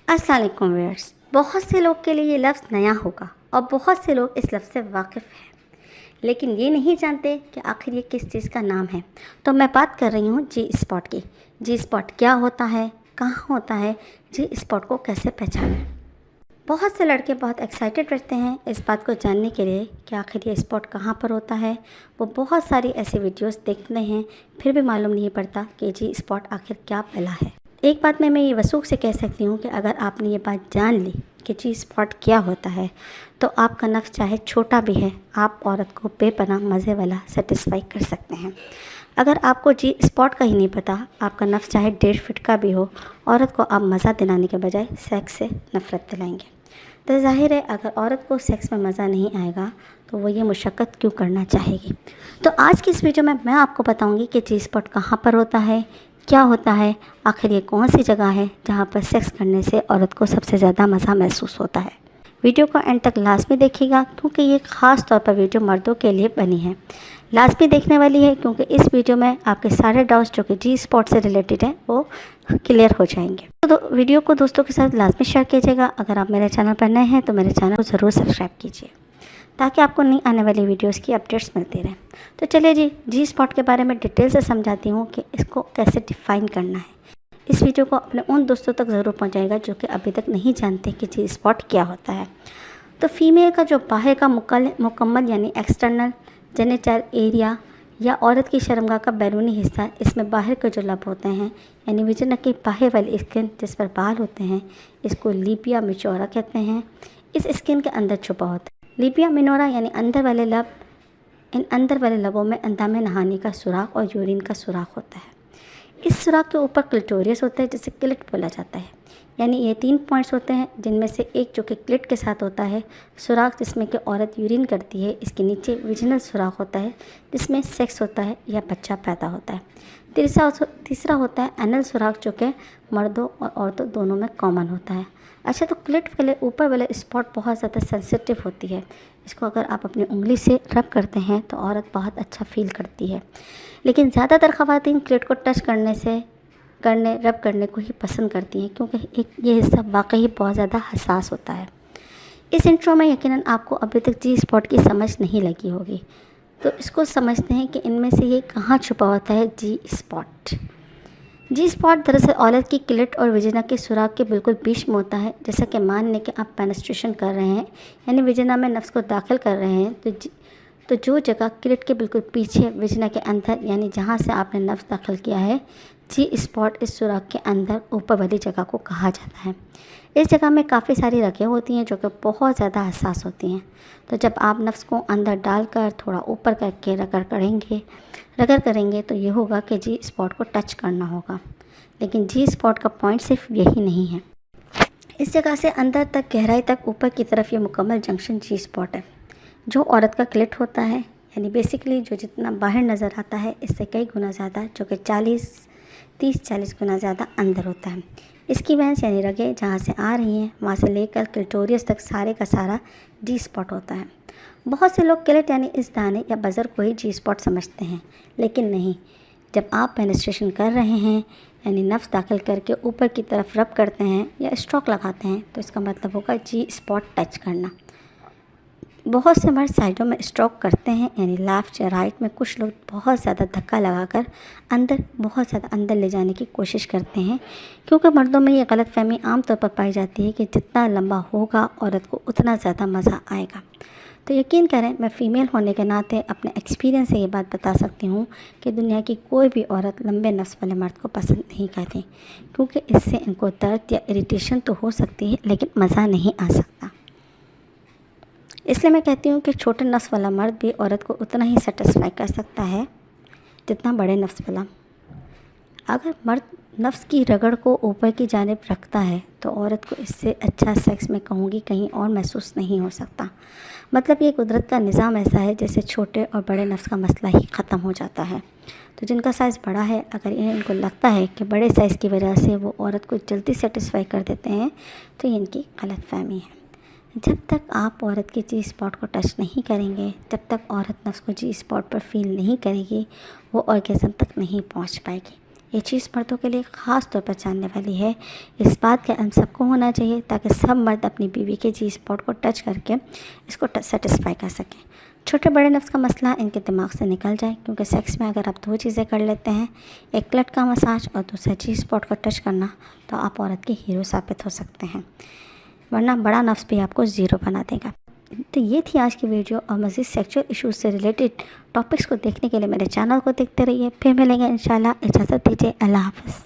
अस्सलाम वालेकुम व्यूअर्स। बहुत से लोग के लिए ये लफ्ज़ नया होगा और बहुत से लोग इस लफ्ज़ से वाकिफ़ हैं, लेकिन ये नहीं जानते कि आखिर ये किस चीज़ का नाम है। तो मैं बात कर रही हूँ जी स्पॉट की। जी स्पॉट क्या होता है, कहाँ होता है, जी स्पॉट को कैसे पहचानें। बहुत से लड़के बहुत एक्साइटेड रहते हैं इस बात को जानने के लिए कि आखिर ये स्पॉट कहाँ पर होता है। वो बहुत सारी ऐसी वीडियोस देखते हैं, फिर भी मालूम नहीं पड़ता कि जी स्पॉट आखिर क्या पहला है। एक बात मैं ये वसूख से कह सकती हूँ कि अगर आपने ये बात जान ली कि जी स्पॉट क्या होता है, तो आपका नफ्स चाहे छोटा भी है, आप औरत को बेपनाह मज़े वाला सेटिस्फाई कर सकते हैं। अगर आपको जी स्पॉट का ही नहीं पता, आपका नफ्स चाहे 1.5 फीट का भी हो, औरत को आप मज़ा दिलाने के बजाय सेक्स से नफ़रत दिलाएंगे। तो ज़ाहिर है अगर औरत को सेक्स में मज़ा नहीं आएगा तो वो ये मुशक्क़त क्यों करना चाहेगी। तो आज की इस वीडियो में मैं आपको बताऊंगी कि जी स्पॉट कहाँ पर होता है, क्या होता है, आखिर ये कौन सी जगह है जहाँ पर सेक्स करने से औरत को सबसे ज़्यादा मज़ा महसूस होता है। वीडियो को एंड तक लाजमी देखिएगा क्योंकि ये ख़ास तौर पर वीडियो मर्दों के लिए बनी है। लाजमी देखने वाली है क्योंकि इस वीडियो में आपके सारे डाउट्स जो कि जी स्पॉट से रिलेटेड हैं वो क्लियर हो जाएंगे। तो वीडियो को दोस्तों के साथ लाजमी शेयर कीजिएगा। अगर आप मेरे चैनल पर नए हैं तो मेरे चैनल को ज़रूर सब्सक्राइब कीजिए ताकि आपको नई आने वाली वीडियोस की अपडेट्स मिलती रहें। तो चलिए जी स्पॉट के बारे में डिटेल से समझाती हूँ कि इसको कैसे डिफ़ाइन करना है। इस वीडियो को अपने उन दोस्तों तक ज़रूर पहुँचाएगा जो कि अभी तक नहीं जानते कि जी स्पॉट क्या होता है। तो फीमेल का जो बाहर का मुकम्मल यानी एक्सटर्नल जेनिटल एरिया या औरत की शर्मगाह का बैरूनी हिस्सा, इसमें बाहर के जो लब होते हैं यानी विजिना की बाहर वाली स्किन जिस पर बाल होते हैं, इसको लिबिया मिनोरा कहते हैं। इस स्किन के अंदर छुपा होता है लिबिया मिनोरा यानी अंदर वाले लब। इन अंदर वाले लबों में अंधा में नहाने का सुराख और यूरिन का सुराख होता है। इस सुराख के ऊपर क्लिटोरियस होता है जिसे क्लिट बोला जाता है। यानी ये 3 पॉइंट्स होते हैं जिनमें से एक जो कि क्लिट के साथ होता है सुराख जिसमें कि औरत यूरिन करती है। इसके नीचे विजिनल सुराख होता है जिसमें सेक्स होता है या बच्चा पैदा होता है। तीसरा होता है एनल सुराख जो कि मर्दों और औरतों दोनों में कॉमन होता है। अच्छा, तो क्लिट वाले ऊपर वाले स्पॉट बहुत ज़्यादा सेंसिटिव होती है। इसको अगर आप अपनी उंगली से रब करते हैं तो औरत बहुत अच्छा फील करती है, लेकिन ज़्यादातर ख़वातीन क्लिट को टच रब करने को ही पसंद करती हैं क्योंकि ये हिस्सा वाकई बहुत ज़्यादा हसास होता है। इस इंट्रो में यकीनन आपको अभी तक जी स्पॉट की समझ नहीं लगी होगी, तो इसको समझते हैं कि इनमें से ये कहाँ छुपा होता है जी स्पॉट। जी स्पॉट दरअसल औरत की क्लिट और विजिना के सुराख के बिल्कुल बीच में होता है। जैसा कि मान लें कि आप पेनिट्रेशन कर रहे हैं यानी विजिना में नफ्स को दाखिल कर रहे हैं, तो जो जगह क्लिट के बिल्कुल पीछे विजिना के अंदर यानी जहाँ से आपने नफ्स दाखिल किया है, जी स्पॉट इस सुराख के अंदर ऊपर वाली जगह को कहा जाता है। इस जगह में काफ़ी सारी रगें होती हैं जो कि बहुत ज़्यादा हसास होती हैं। तो जब आप नफ्स को अंदर डालकर थोड़ा ऊपर करके रगड़ करेंगे तो ये होगा कि जी स्पॉट को टच करना होगा। लेकिन जी स्पॉट का पॉइंट सिर्फ यही नहीं है। इस जगह से अंदर तक गहराई तक ऊपर की तरफ ये मुकम्मल जंक्शन जी स्पॉट है जो औरत का क्लिट होता है। यानी बेसिकली जो जितना बाहर नज़र आता है इससे कई गुना ज़्यादा, जो कि 30-40 गुना ज़्यादा अंदर होता है। इसकी वेंस यानी रगें जहाँ से आ रही हैं वहाँ से लेकर क्लिटोरियस तक सारे का सारा जी स्पॉट होता है। बहुत से लोग क्लिट यानी इस दाने या बज़र को ही जी स्पॉट समझते हैं, लेकिन नहीं। जब आप पेनिट्रेशन कर रहे हैं यानी नफ्स दाखिल करके ऊपर की तरफ रब करते हैं या स्ट्रोक लगाते हैं तो इसका मतलब होगा जी स्पॉट टच करना। बहुत से मर्द साइडों में स्ट्रोक करते हैं यानी लेफ़्ट या राइट में। कुछ लोग बहुत ज़्यादा धक्का लगाकर बहुत ज़्यादा अंदर ले जाने की कोशिश करते हैं क्योंकि मर्दों में ये गलतफहमी आमतौर पर पाई जाती है कि जितना लंबा होगा औरत को उतना ज़्यादा मज़ा आएगा। तो यकीन करें, मैं फ़ीमेल होने के नाते अपने एक्सपीरियंस से ये बात बता सकती हूँ कि दुनिया की कोई भी औरत लंबे नफ्स वाले मर्द को पसंद नहीं करती क्योंकि इससे इनको दर्द या इरिटेशन तो हो सकती है लेकिन मज़ा नहीं आ सकता। इसलिए मैं कहती हूँ कि छोटे नफ्स वाला मर्द भी औरत को उतना ही सेटिस्फाई कर सकता है जितना बड़े नफ्स वाला। अगर मर्द नफ्स की रगड़ को ऊपर की जानिब रखता है तो औरत को इससे अच्छा सेक्स में कहूँगी कहीं और महसूस नहीं हो सकता। मतलब ये कुदरत का निज़ाम ऐसा है जैसे छोटे और बड़े नफ्स का मसला ही ख़त्म हो जाता है। तो जिनका साइज़ बड़ा है, अगर इनको लगता है कि बड़े साइज़ की वजह से वो औरत को जल्दी सेटिस्फाई कर देते हैं तो ये इनकी गलतफहमी है। जब तक आप औरत के जी स्पॉट को टच नहीं करेंगे, जब तक औरत नफ्स को जी स्पॉट पर फील नहीं करेगी, वो ऑर्गेज़म तक नहीं पहुंच पाएगी। یہ چیز مردوں کے لیے خاص طور پر جاننے والی ہے۔ اس بات کا علم سب کو ہونا چاہیے تاکہ سب مرد اپنی بیوی کے جی اسپاٹ کو ٹچ کر کے اس کو سیٹسفائی کر سکیں۔ چھوٹے بڑے نفس کا مسئلہ ان کے دماغ سے نکل جائے، کیونکہ سیکس میں اگر آپ دو چیزیں کر لیتے ہیں، ایک کلٹ کا مساج اور دوسرا جی اسپاٹ کو ٹچ کرنا، تو آپ عورت کے ہیرو ثابت ہو سکتے ہیں، ورنہ بڑا نفس بھی آپ کو زیرو بنا دے گا۔ تو یہ تھی آج کی ویڈیو، اور مزید سیکچول ایشوز سے ریلیٹڈ ٹاپکس کو دیکھنے کے لیے میرے چینل کو دیکھتے رہیے۔ پھر ملیں گے انشاءاللہ، اجازت دیجیے، اللہ حافظ۔